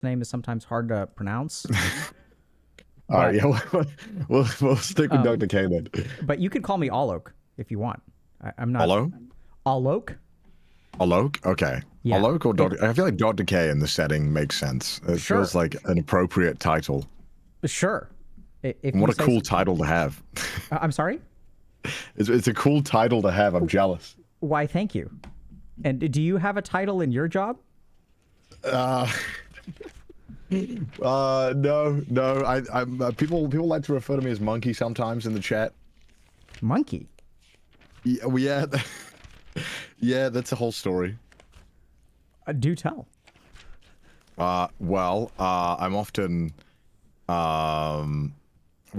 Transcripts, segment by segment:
name is sometimes hard to pronounce. All right, yeah, we'll stick with Dr. K then. But you could call me Alok if you want. I'm not. Olo? Alok? Alok? Okay. Yeah. Alok or Dr. I feel like Dr. K in the setting makes sense. It Sure. feels like an appropriate title. Sure. What a cool title to have. I'm sorry? It's a cool title to have. I'm jealous. Why, thank you. And do you have a title in your job? No. I'm people like to refer to me as Monkey sometimes in the chat. Monkey? Yeah, well, yeah. Yeah, that's a whole story. Do tell. Well, I'm often, well,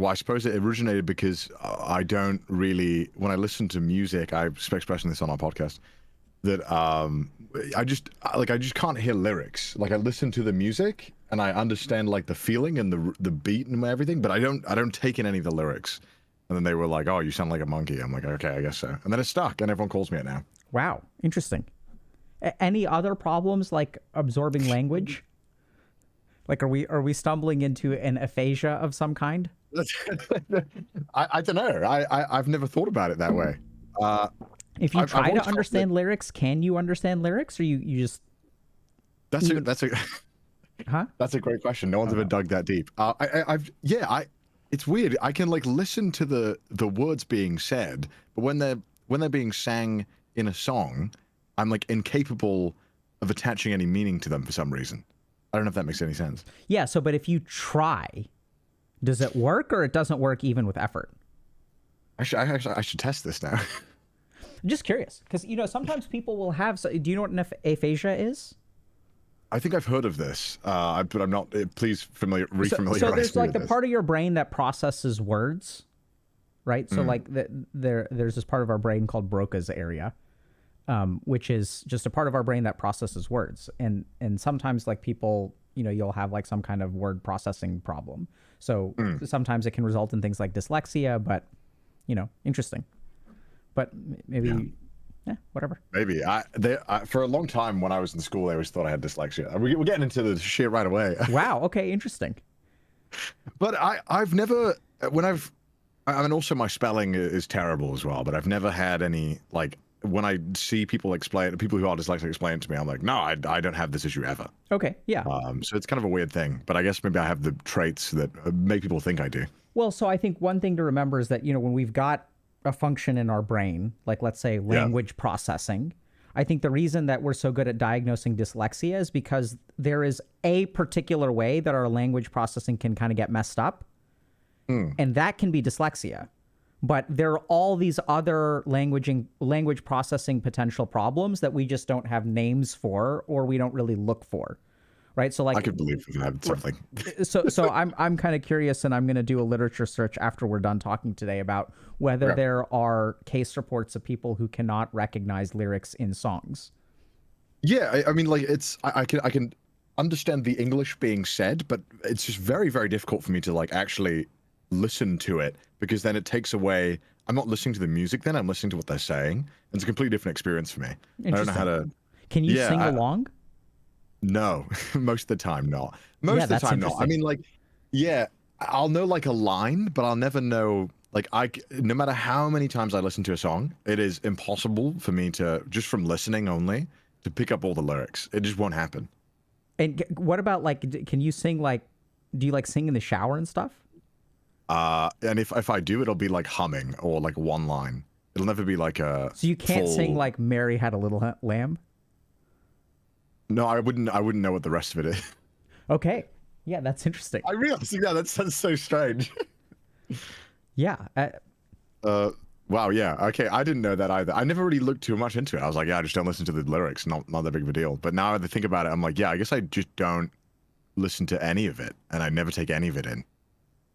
I suppose it originated because I don't really, when I listen to music, I was expressing this on our podcast, that I just can't hear lyrics. Like I listen to the music and I understand like the feeling and the beat and everything, but I don't take in any of the lyrics. And then they were like, "Oh, you sound like a monkey." I'm like, "Okay, I guess so." And then it stuck, and everyone calls me it now. Wow, interesting. Any other problems like absorbing language? Like, are we stumbling into an aphasia of some kind? I don't know. I've never thought about it that way. If you try to understand lyrics, can you understand lyrics, or you just? That's a Huh? That's a great question. No one's ever dug that deep. It's weird. I can like listen to the words being said, but when they're being sang in a song, I'm like incapable of attaching any meaning to them for some reason. I don't know if that makes any sense. Yeah. So, but if you try, does it work, or it doesn't work even with effort? I should test this now. I'm just curious because sometimes people will have. Do you know what an aphasia is? I think I've heard of this, but I'm not. Please refamiliarize So there's me like with the this. part of your brain that processes words, right? So like there's this part of our brain called Broca's area, which is just a part of our brain that processes words. And sometimes like people, you'll have like some kind of word processing problem. So sometimes it can result in things like dyslexia, but interesting. But maybe. Yeah, whatever. Maybe. For a long time when I was in school, I always thought I had dyslexia. We're getting into the shit right away. Wow. Okay. Interesting. But I've never, also my spelling is terrible as well, but I've never had any, like, when I see people who are dyslexic explain it to me, I'm like, no, I don't have this issue ever. Okay. Yeah. So it's kind of a weird thing, but I guess maybe I have the traits that make people think I do. Well, so I think one thing to remember is that, when we've got a function in our brain, like let's say language processing, I think the reason that we're so good at diagnosing dyslexia is because there is a particular way that our language processing can kind of get messed up. And that can be dyslexia. But there are all these other language processing potential problems that we just don't have names for, or we don't really look for. Right. So like I could believe we have something. So I'm kind of curious, and I'm going to do a literature search after we're done talking today about whether there are case reports of people who cannot recognize lyrics in songs. Yeah, I mean, like I can understand the English being said, but it's just very, very difficult for me to like actually listen to it, because then it takes away. I'm not listening to the music. Then I'm listening to what they're saying. It's a completely different experience for me. I don't know how to. Can you sing along? No, most of the time not. Most of the time not. I mean, like, yeah, I'll know like a line, but I'll never know. Like, no matter how many times I listen to a song, it is impossible for me to, just from listening only, to pick up all the lyrics. It just won't happen. And what about like, can you sing like, do you like sing in the shower and stuff? And if I do, it'll be like humming or like one line. It'll never be like a. So you can't sing like Mary Had a Little Lamb? No, I wouldn't know what the rest of it is. Okay. Yeah, that's interesting. I realized, yeah, that sounds so strange. Yeah. Wow, yeah. Okay, I didn't know that either. I never really looked too much into it. I was like, yeah, I just don't listen to the lyrics. Not that big of a deal. But now that I think about it, I'm like, yeah, I guess I just don't listen to any of it, and I never take any of it in.